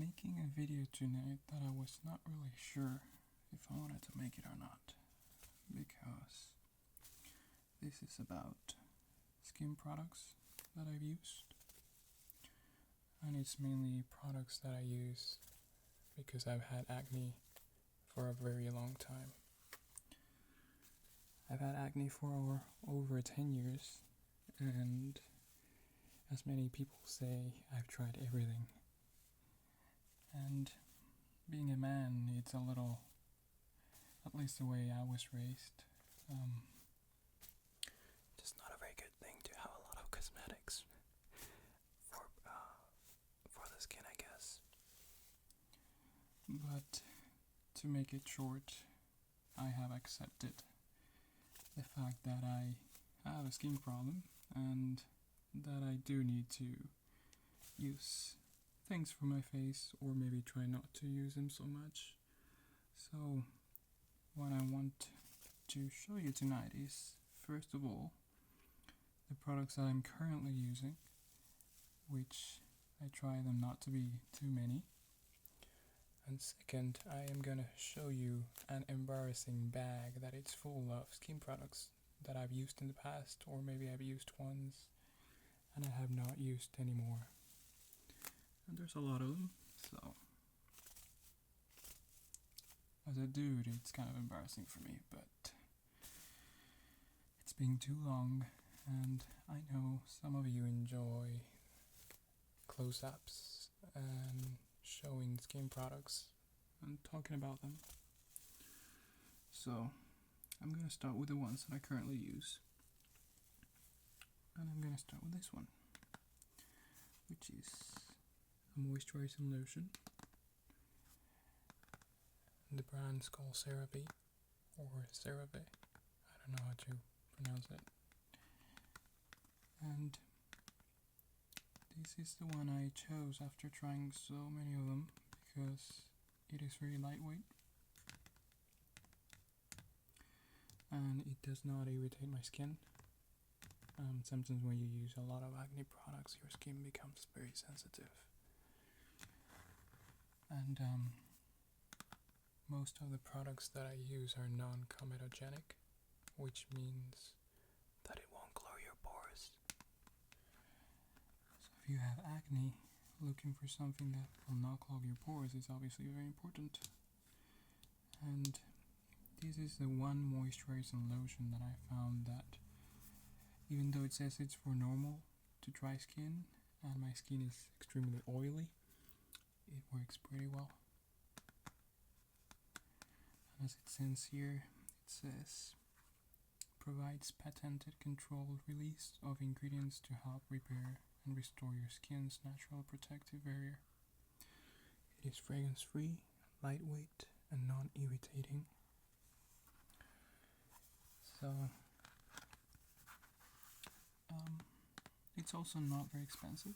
making a video tonight that I was not really sure if I wanted to make it or not, because this is about skin products that I've used, and it's mainly products that I use because I've had acne for a very long time. I've had acne for over 10 years, and as many people say, I've tried everything. And being a man, it's a little, at least the way I was raised, just not a very good thing to have a lot of cosmetics for the skin, I guess. But to make it short, I have accepted the fact that I have a skin problem and that I do need to use things for my face, or maybe try not to use them so much. So what I want to show you tonight is, first of all, the products that I'm currently using, which I try them not to be too many. And second, I am gonna show you an embarrassing bag that it's full of skin products that I've used in the past, or maybe I've used once and I have not used anymore. And there's a lot of them, so as a dude it's kind of embarrassing for me, but it's been too long, and I know some of you enjoy close-ups and showing skin products and talking about them. So I'm gonna start with the ones that I currently use, and I'm gonna start with this one, which is a moisturizing lotion. The brand's called CeraVe, or CeraVe, I don't know how to pronounce it. And this is the one I chose after trying so many of them, because it is very lightweight and it does not irritate my skin. Sometimes when you use a lot of acne products, your skin becomes very sensitive. And most of the products that I use are non-comedogenic, which means that it won't clog your pores. So if you have acne, looking for something that will not clog your pores is obviously very important. And this is the one moisturizing lotion that I found that, even though it says it's for normal to dry skin, and my skin is extremely oily, it works pretty well. And as it says here, it says provides patented controlled release of ingredients to help repair and restore your skin's natural protective barrier. It is fragrance free, lightweight, and non-irritating. So it's also not very expensive.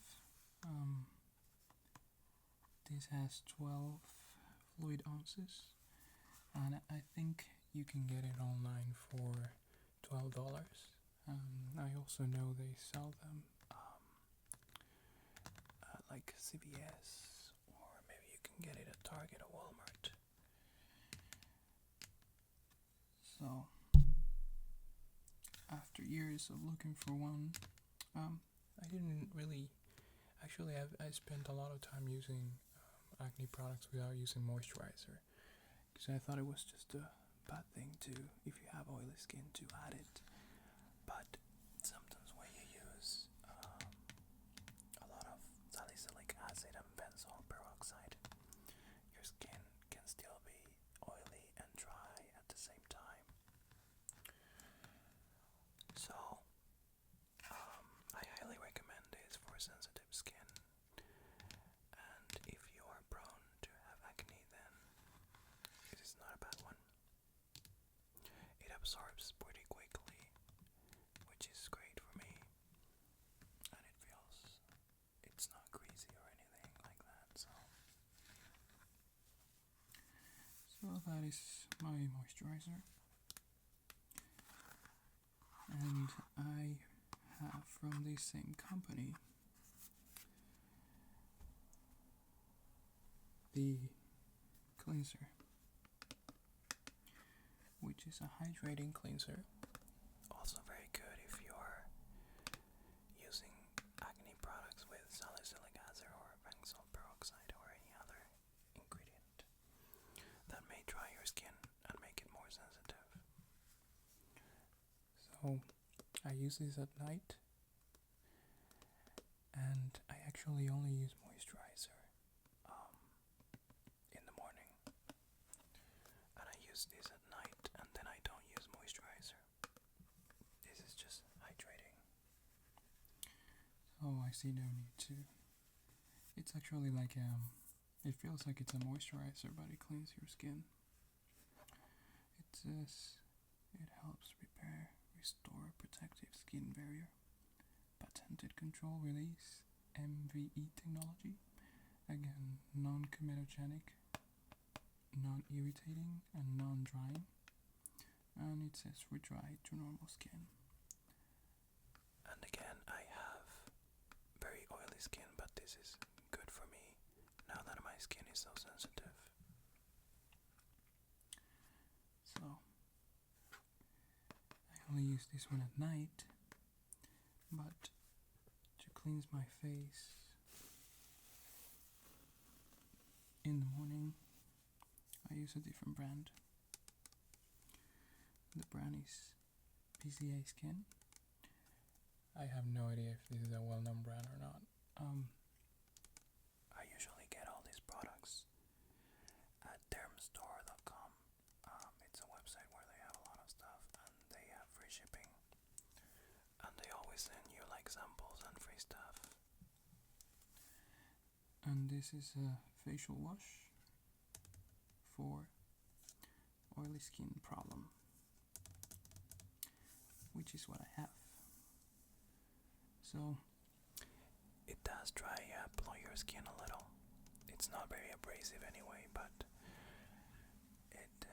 This has 12 fluid ounces, and I think you can get it online for $12. I also know they sell them at like CVS, or maybe you can get it at Target or Walmart. So after years of looking for one, I didn't really, actually I spent a lot of time using acne products without using moisturizer, because I thought it was just a bad thing to, if you have oily skin, to add it. But sometimes when you use a lot of salicylic acid and benzoyl peroxide, your skin can still be oily and dry at the same time. So I highly recommend this for sensitive skin, and if you are prone to have acne, then it is not a bad one. It absorbs pretty quickly, which is great for me, and it's not greasy or anything like that. So that is my moisturizer, and I have from the same company the cleanser, which is a hydrating cleanser. Also very good if you're using acne products with salicylic acid or benzoyl peroxide or any other ingredient that may dry your skin and make it more sensitive. So I use this at night, and I actually only use moisturizer in the morning, and I use this at night, and then I don't use moisturizer. This is just hydrating. So I see no need to. It's actually like it feels like it's a moisturizer, but it cleans your skin. It says it helps repair, restore protective skin barrier, patented control release, MVE technology, again non-comedogenic, non-irritating and non-drying, and it says for dry to normal skin. And again, I have very oily skin, but this is good for me now that my skin is so sensitive. So I only use this one at night, but to cleanse my face in the morning, I use a different brand. The brand is PCA Skin. I have no idea if this is a well-known brand or not. I usually get all these products at dermstore.com. It's a website where they have a lot of stuff, and they have free shipping, and they always send you like samples and free stuff. And this is a facial wash for oily skin problem, which is what I have. So it does dry up your skin a little. It's not very abrasive anyway, but it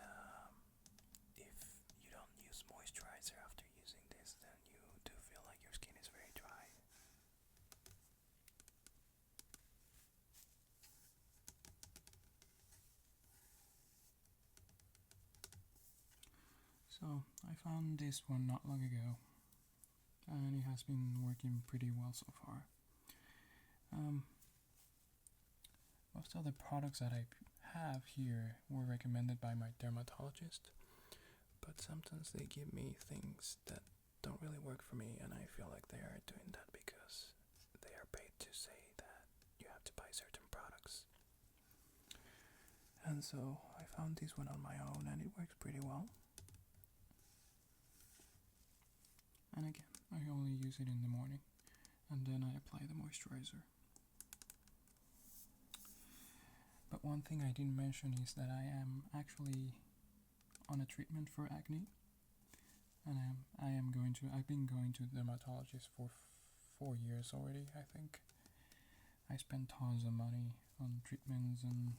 if you don't use moisturizer after using this, then you do feel like your skin is very dry. So I found this one not long ago, and it has been working pretty well so far. Most of the products that I have here were recommended by my dermatologist, but sometimes they give me things that don't really work for me, and I feel like they are doing that because they are paid to say that you have to buy certain products. And so I found this one on my own, and it works pretty well. And again, I only use it in the morning, and then I apply the moisturizer. But one thing I didn't mention is that I am actually on a treatment for acne, and I've been going to the dermatologist for 4 years already, I think. I spend tons of money on treatments and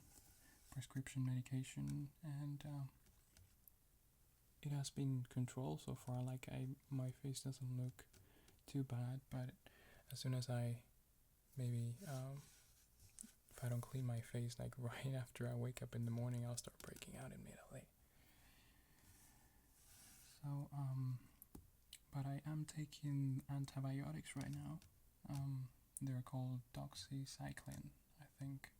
prescription medication, and it has been controlled so far. Like my face doesn't look too bad, but as soon as I maybe if I don't clean my face like right after I wake up in the morning, I'll start breaking out immediately. So but I am taking antibiotics right now. They're called doxycycline, I think,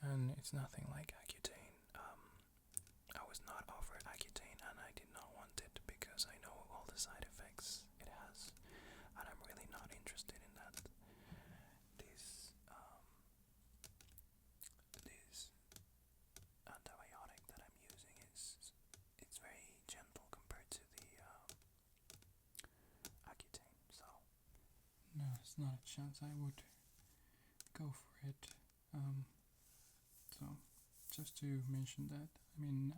and it's nothing like Accutane. I was not offered Accutane, and I did not want it because I know all the side effects it has, and I'm really not interested in that. This antibiotic that I'm using it's very gentle compared to the Accutane, so no, it's not a chance I would go for it. So just to mention that, I mean,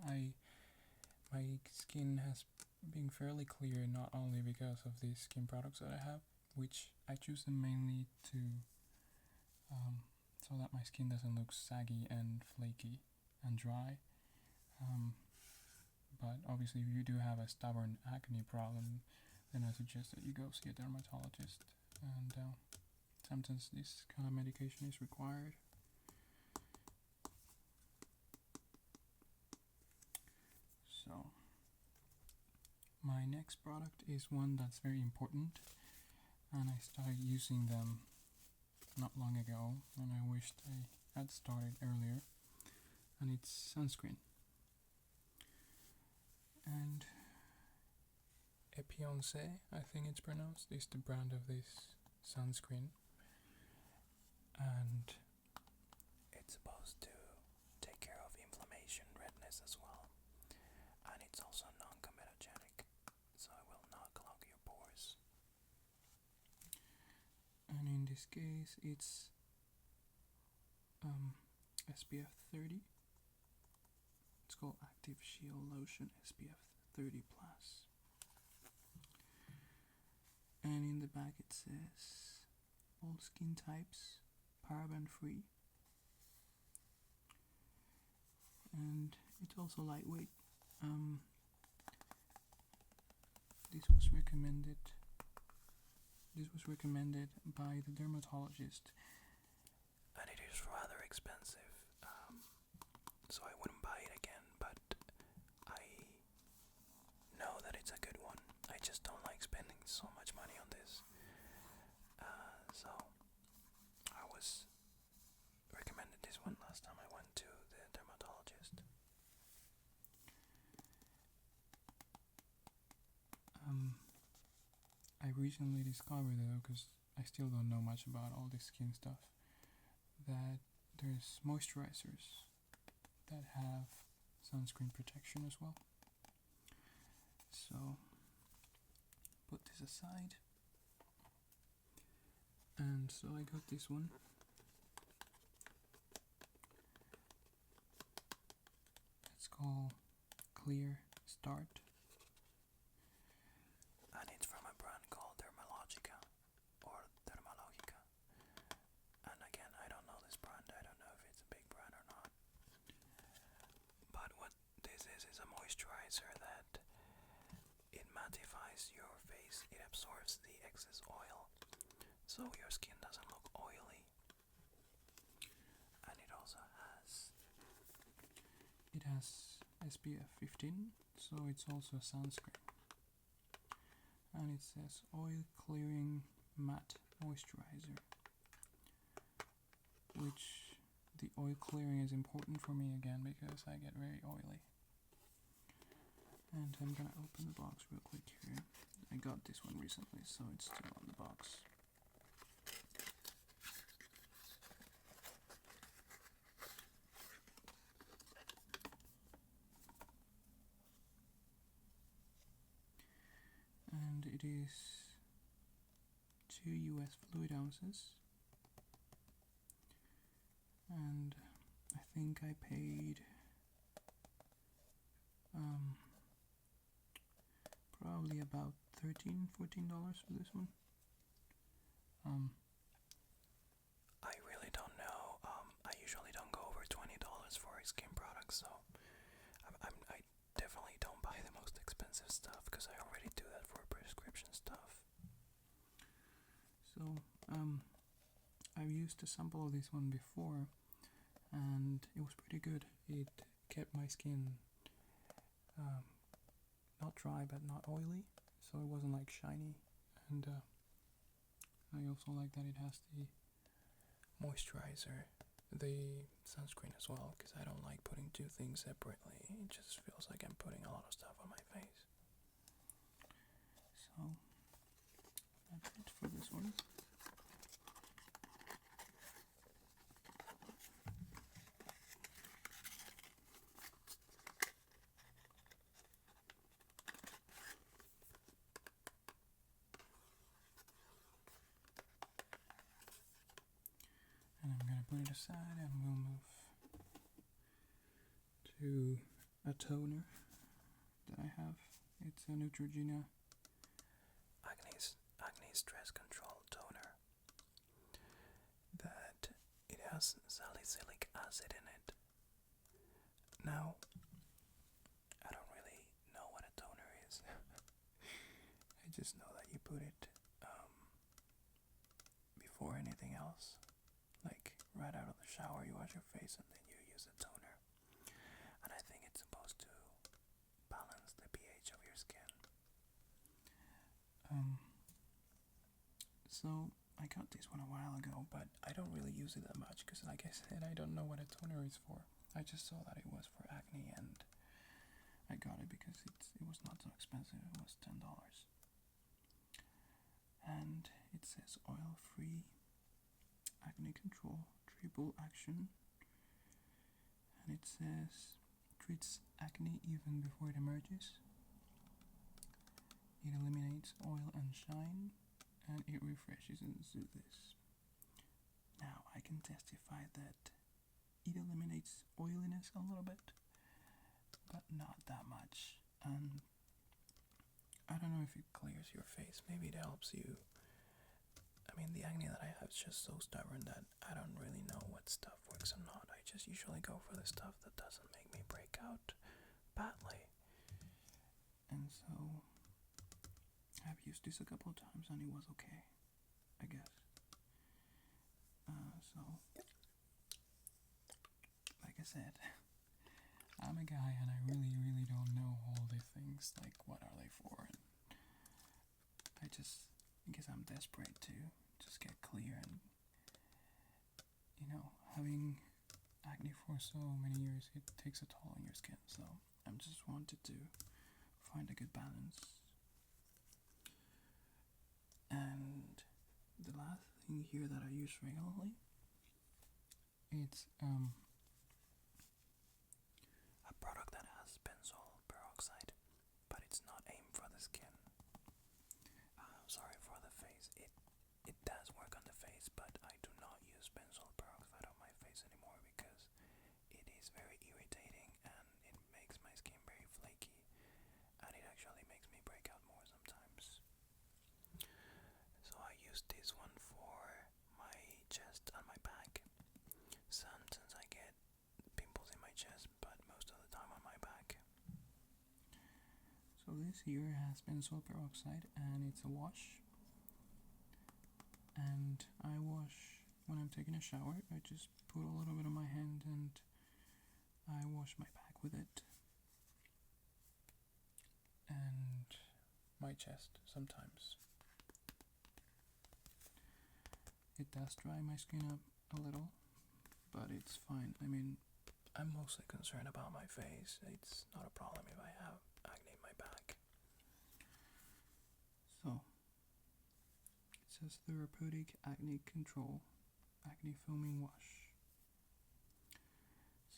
my skin has been fairly clear, not only because of these skin products that I have, which I choose them mainly to so that my skin doesn't look saggy and flaky and dry. But obviously, if you do have a stubborn acne problem, then I suggest that you go see a dermatologist, and sometimes this kind of medication is required. So my next product is one that's very important, and I started using them not long ago, and I wished I had started earlier, and it's sunscreen. And Epionce, I think it's pronounced, is the brand of this sunscreen, and it's supposed to take care of inflammation, redness as well, and it's also non-comedogenic, so it will not clog your pores. And in this case, it's SPF 30. It's called Active Shield Lotion SPF 30 Plus. And in the back it says all skin types, paraben free. And it's also lightweight. This was recommended by the dermatologist, and it is rather expensive, so I wouldn't buy it again, but I know that it's a good one. I just don't like spending so much money on this, so I was recommended this one last time I went to the dermatologist. I recently discovered, though, because I still don't know much about all this skin stuff, that there's moisturizers that have sunscreen protection as well. So put this aside, and so I got this one. It's called Clear Start, and it's from a brand called Dermalogica, or Dermalogica. And again, I don't know this brand. I don't know if it's a big brand or not. But what this is a moisturizer that it mattifies your face. It absorbs the excess oil, so your skin doesn't look oily. And it also has SPF 15, so it's also a sunscreen. And it says oil clearing matte moisturizer, which the oil clearing is important for me again because I get very oily. And I'm gonna open the box real quick here. I got this one recently, so it's still on the box. And it is 2 US fluid ounces, and I think I paid probably about $13-14 for this one. I really don't know. I usually don't go over $20 for skin products, so I definitely don't buy the most expensive stuff because I already do that for prescription stuff. So I've used a sample of this one before, and it was pretty good. It kept my skin not dry but not oily, so it wasn't like shiny. And I also like that it has the moisturizer, the sunscreen as well, because I don't like putting two things separately. It just feels like I'm putting a lot of stuff on my face. So that's it for this one. And I'm gonna put it aside, and we'll move to a toner that I have. It's a Neutrogena Acne Stress Control Toner. That it has salicylic acid in it. Now, I don't really know what a toner is. I just know that you put it before anything else. Like right out of the shower, you wash your face and then you use a toner. And I think it's supposed to balance So I got this one a while ago, but I don't really use it that much because, like I said, I don't know what a toner is for. I just saw that it was for acne, and I got it because it was not so expensive. It was $10, and it says oil-free acne control, triple action, and it says treats acne even before it emerges. It eliminates oil and shine, and it refreshes and soothes. Now I can testify that it eliminates oiliness a little bit, but not that much. And I don't know if it clears your face. Maybe it helps you. I mean, the acne that I have is just so stubborn that I don't really know what stuff works or not. I just usually go for the stuff that doesn't make me break out badly. And so I've used this a couple of times and it was okay, I guess. So, like I said, I'm a guy and I really don't know all these things, like what are they for, and I guess I'm desperate to just get clear, and having acne for so many years, it takes a toll on your skin, so I just wanted to find a good balance. And the last thing here that I use regularly, it's a product that has benzoyl peroxide, but it's not aimed for the skin. Sorry, for the face. It does work on the face, but I do not use benzoyl peroxide on my face anymore because it is very irritating and it makes my skin very flaky, and it actually makes me break out more sometimes. So I use this one for my chest and my back. Sometimes I get pimples in my chest, but most of the time on my back. So this here has benzoyl peroxide, and it's a wash. And I wash when I'm taking a shower. I just put a little bit on my hand and I wash my back with it. And my chest sometimes. It does dry my skin up a little, but it's fine. I mean, I'm mostly concerned about my face. It's not a problem if I have acne in my back. So, it says Therapeutic Acne Control Acne Foaming Wash.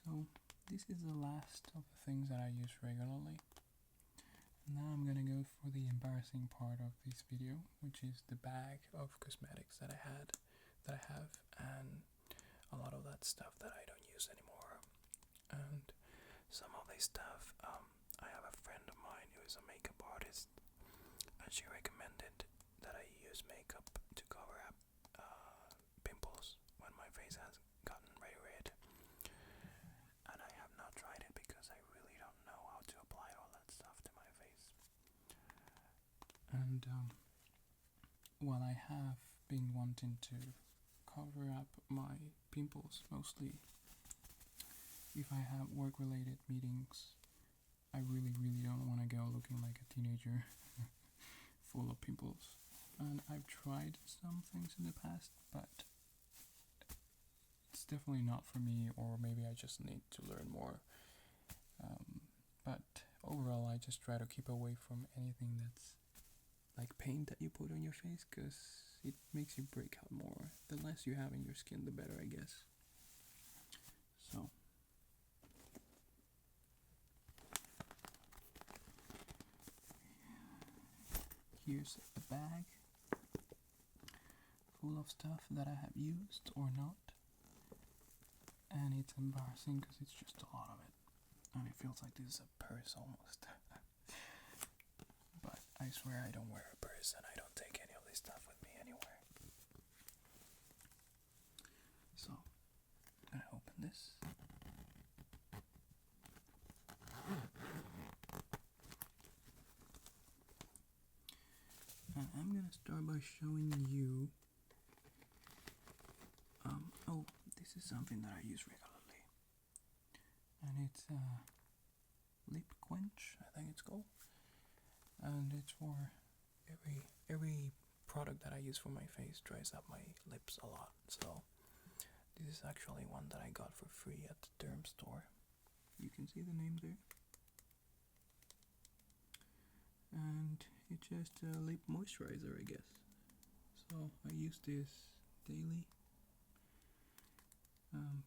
So, this is the last of the things that I use regularly. Now I'm gonna go for the embarrassing part of this video, which is the bag of cosmetics that I have, and a lot of that stuff that I don't use anymore. And some of this stuff, I have a friend of mine who is a makeup artist, and she recommended that I use makeup to cover up pimples when my face has gotten very red. And I have not tried it because I really don't know how to apply all that stuff to my face. And while I have been wanting to cover up my pimples, mostly if I have work-related meetings, I really don't want to go looking like a teenager full of pimples. And I've tried some things in the past, but it's definitely not for me, or maybe I just need to learn more. But overall, I just try to keep away from anything that's like paint that you put on your face, because it makes you break out more. The less you have in your skin, the better, I guess. So here's a bag full of stuff that I have used or not, and it's embarrassing because it's just a lot of it, and it feels like this is a purse almost. But I swear I don't wear a purse, and I don't take any of this stuff with me anywhere. So I'm gonna open this. And I'm gonna start by showing you, oh, this is something that I use regularly, and it's lip quench, I think it's called, and it's for every product that I use for my face dries up my lips a lot. So this is actually one that I got for free at the Derm store. You can see the name there. And it's just a lip moisturizer, I guess. So I use this daily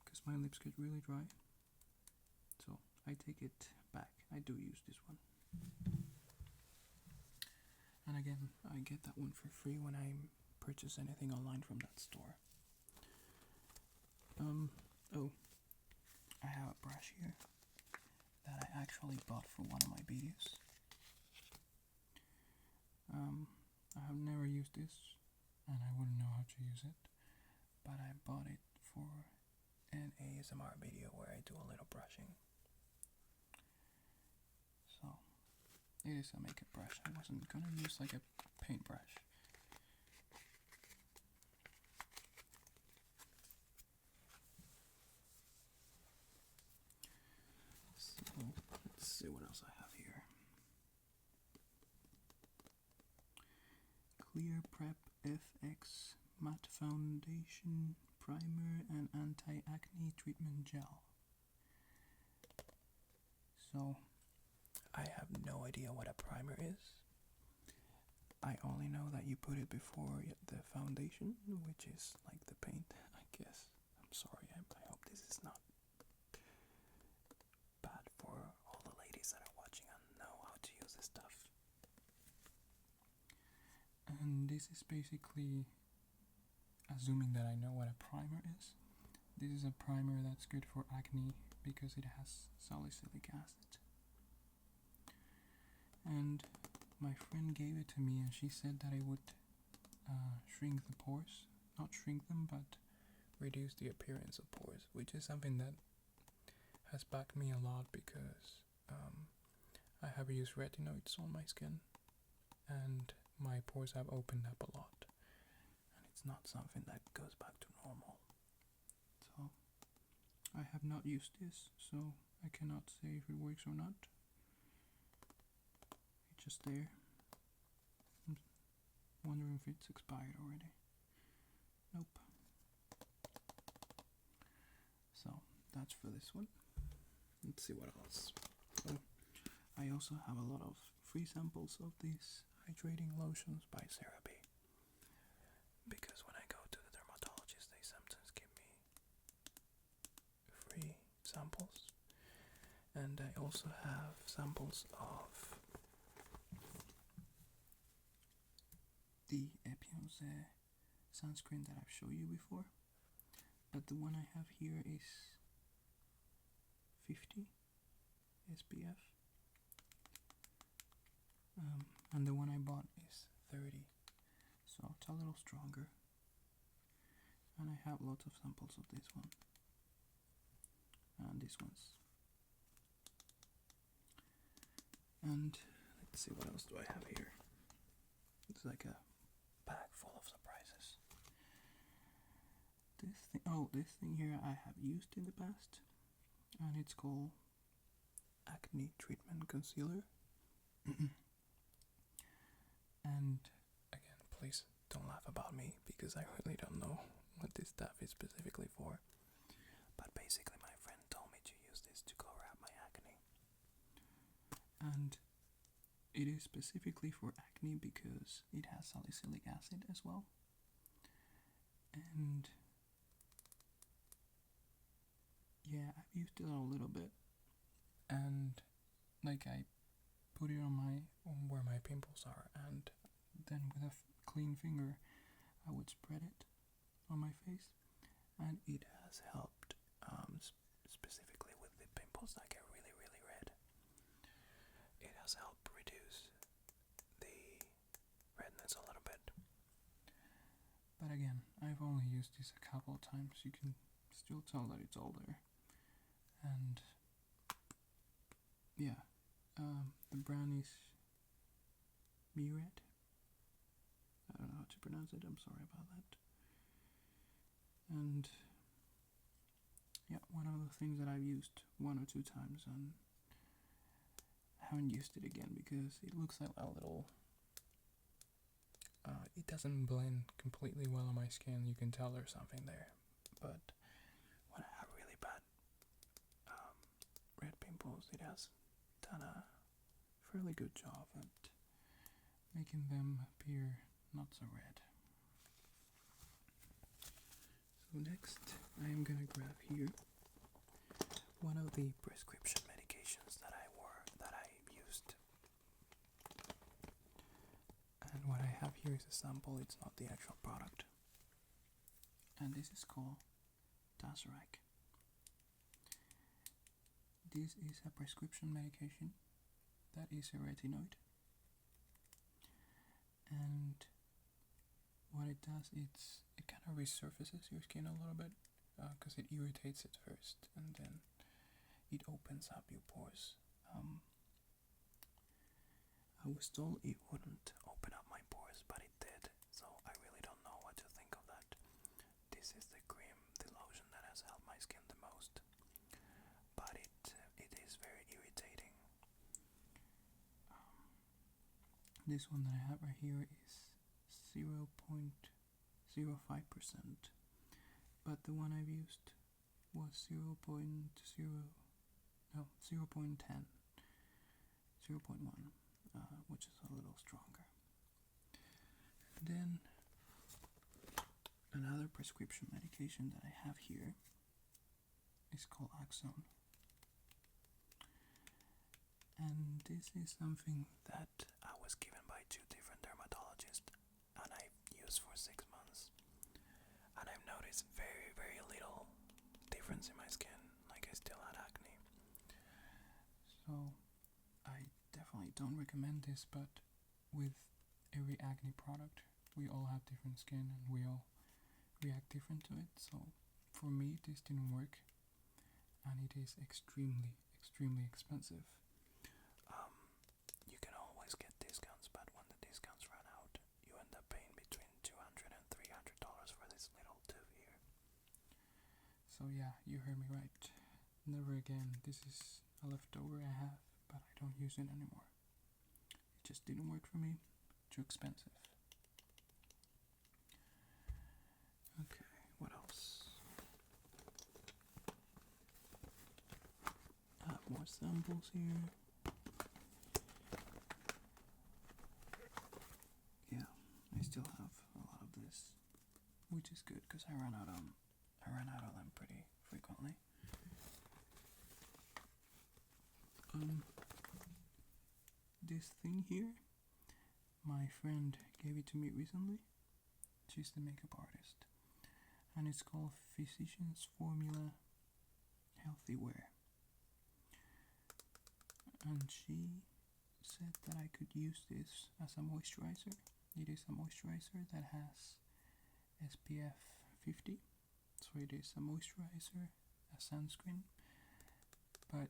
because my lips get really dry. So I take it back. I do use this one. And again, I get that one for free when I purchase anything online from that store. Oh, I have a brush here that I actually bought for one of my videos. I have never used this, and I wouldn't know how to use it, but I bought it for an ASMR video where I do a little brushing. So, it is a makeup brush. I wasn't gonna use like a paintbrush. So, let's see what else I have here. Clear Prep FX Matte Foundation Primer and Anti-Acne Treatment Gel. So, I have no idea what a primer is. I only know that you put it before the foundation, which is like the paint, I guess. I'm sorry, I hope this is not bad for all the ladies that are watching and know how to use this stuff. And this is basically, assuming that I know what a primer is, this is a primer that's good for acne because it has salicylic acid. And my friend gave it to me and she said that it would shrink the pores. Not shrink them, but reduce the appearance of pores, which is something that has backed me a lot because I have used retinoids on my skin and my pores have opened up a lot, and it's not something that goes back to normal. So I have not used this, so I cannot say if it works or not. It's just there. I'm wondering if it's expired already. Nope. So that's for this one. Let's see what else. Oh, I also have a lot of free samples of these hydrating lotions by CeraVe, because when I go to the dermatologist they sometimes give me free samples, and I also have samples of the Epion's sunscreen that I've shown you before, but the one I have here is 50 SPF. And the one I bought is 30, so it's a little stronger. And I have lots of samples of this one and these ones. And let's see, what else do I have here? It's like a bag full of surprises. This thing here I have used in the past, and it's called Acne Treatment Concealer. And again, please don't laugh about me because I really don't know what this stuff is specifically for. But basically my friend told me to use this to cover up my acne. And it is specifically for acne because it has salicylic acid as well. And yeah, I've used it a little bit. And like I put it on where my pimples are, and then with a clean finger I would spread it on my face, and it has helped specifically with the pimples that get really red. It has helped reduce the redness a little bit. But again, I've only used this a couple of times. You can still tell that it's all there. And yeah, the brand is Red. I don't know how to pronounce it, I'm sorry about that. And yeah, one of the things that I've used 1 or 2 times, and I haven't used it again because it looks like a little it doesn't blend completely well on my skin. You can tell there's something there. But when I have really bad red pimples, it has done a fairly good job at making them appear not so red. So next, I am gonna grab here one of the prescription medications that I used. And what I have here is a sample, it's not the actual product. And this is called Dermak. This is a prescription medication that is a retinoid. And what it does, it kind of resurfaces your skin a little bit because it irritates it first and then it opens up your pores. I was told it wouldn't open up my pores, but it did, so I really don't know what to think of that. This is the cream, the lotion that has helped my skin the most, but it is very irritating. This one that I have right here is 0.05%, but the one I've used was 0.10, 0.1, which is a little stronger. And then another prescription medication that I have here is called Axone. And this is something that I was given by 2 different dermatologists and I've used for 6 months. And I've noticed very, very little difference in my skin, like I still had acne. So I definitely don't recommend this, but with every acne product, we all have different skin and we all react different to it. So for me, this didn't work, and it is extremely, extremely expensive. You can always get discounts, but when the discounts run out, you end up paying between $200 and $300 for this little tube here. So yeah, you heard me right. Never again. This is a leftover I have, but I don't use it anymore. It just didn't work for me. Too expensive. Okay, what else? I have more samples here. Yeah, I still have a lot of this, which is good because I run out of them pretty frequently. This thing here, my friend gave it to me recently. She's the makeup artist, and it's called Physicians Formula Healthy Wear. And she said that I could use this as a moisturizer. It is a moisturizer that has SPF 50, so it is a moisturizer, a sunscreen, but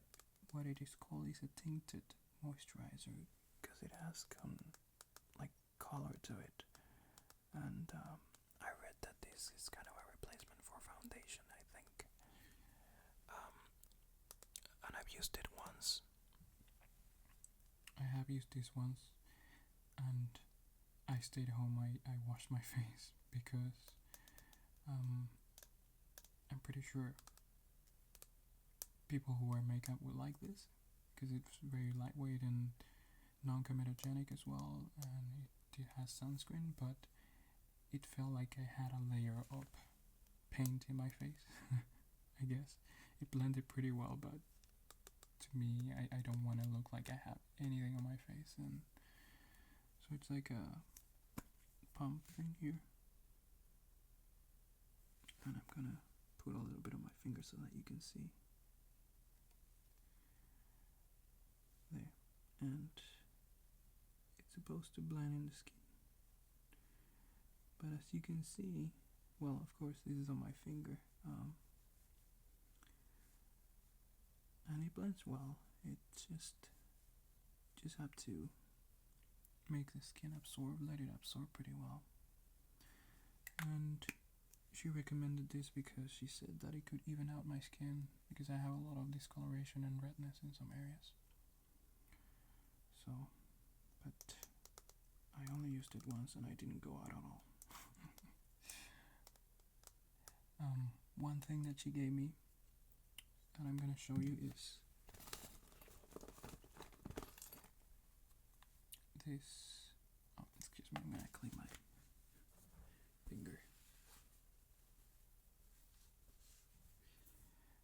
what it is called is a tinted moisturizer because it has like color to it. And I read that this is kind of a replacement for foundation, I think. And I've used it once. I have used this once, and I stayed home. I washed my face because I'm pretty sure people who wear makeup will like this because it's very lightweight and non-comedogenic as well, and it has sunscreen, but it felt like I had a layer of paint in my face. I guess it blended pretty well, but to me, I don't want to look like I have anything on my face, and so it's like a pump thing here, and I'm gonna put a little bit on my finger so that you can see. There, and it's supposed to blend in the skin, but as you can see, well, of course this is on my finger, and it blends well. It just have to make the skin absorb, let it absorb pretty well. And she recommended this because she said that it could even out my skin because I have a lot of discoloration and redness in some areas. So, but I only use used it once and I didn't go out at all. One thing that she gave me that I'm gonna show you is this. Oh, excuse me, I'm gonna clean my finger.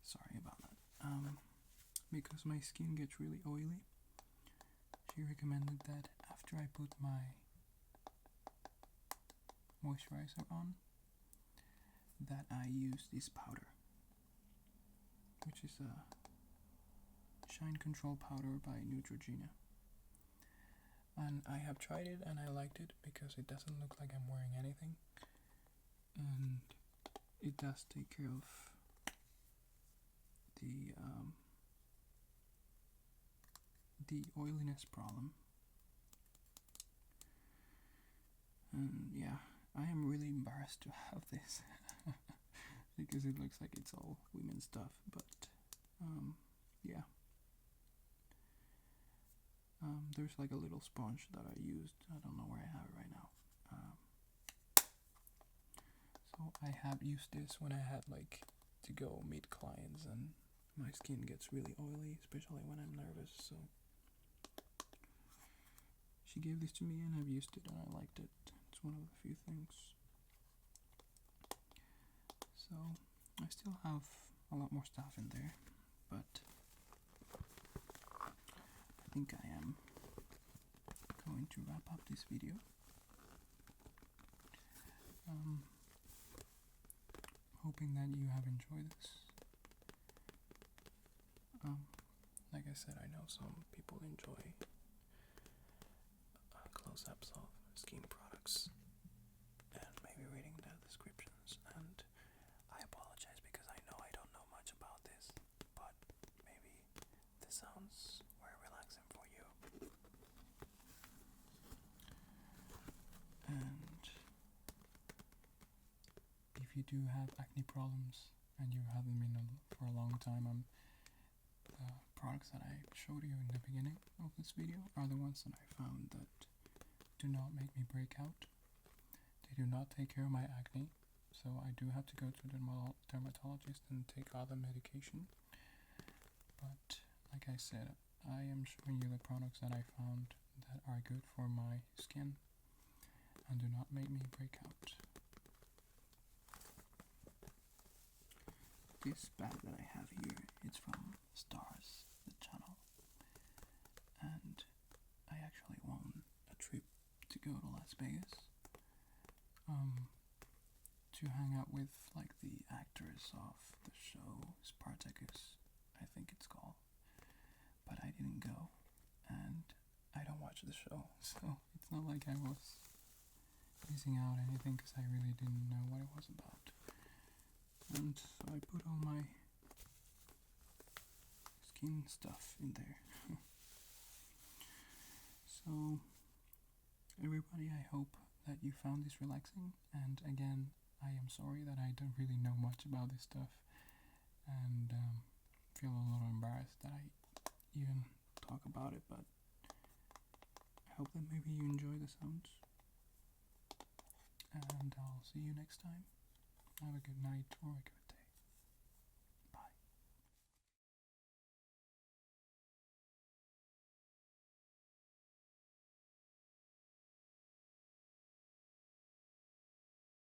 Sorry about that. Because my skin gets really oily, she recommended that after I put my moisturizer on, that I use this powder, which is a Shine Control powder by Neutrogena. And I have tried it and I liked it because it doesn't look like I'm wearing anything, and it does take care of the oiliness problem. And yeah, I am really embarrassed to have this because it looks like it's all women's stuff, but yeah. There's like a little sponge that I used. I don't know where I have it right now. So I have used this when I had like to go meet clients and my skin gets really oily, especially when I'm nervous. So she gave this to me and I've used it and I liked it. It's one of the few things. So I still have a lot more stuff in there, but I think I am going to wrap up this video. Hoping that you have enjoyed this. Like I said, I know some people enjoy close-ups of skin products and maybe reading the descriptions, and I apologize because I know I don't know much about this, but maybe this sounds very relaxing for you. And if you do have acne problems and you haven't been for a long time, the products that I showed you in the beginning of this video are the ones that I found that do not make me break out. They do not take care of my acne, so I do have to go to the dermatologist and take other medication. But like I said, I am showing you the products that I found that are good for my skin and do not make me break out. This bag that I have here, it's from Stars, the channel, and I actually won a trip to go to Las Vegas to hang out with like the actors of the show Spartacus, I think it's called, but I didn't go and I don't watch the show, so it's not like I was missing out anything because I really didn't know what it was about. And so I put all my skin stuff in there. So everybody, I hope that you found this relaxing, and again, I am sorry that I don't really know much about this stuff and feel a little embarrassed that I even talk about it, but I hope that maybe you enjoy the sounds, and I'll see you next time. Have a good night or a good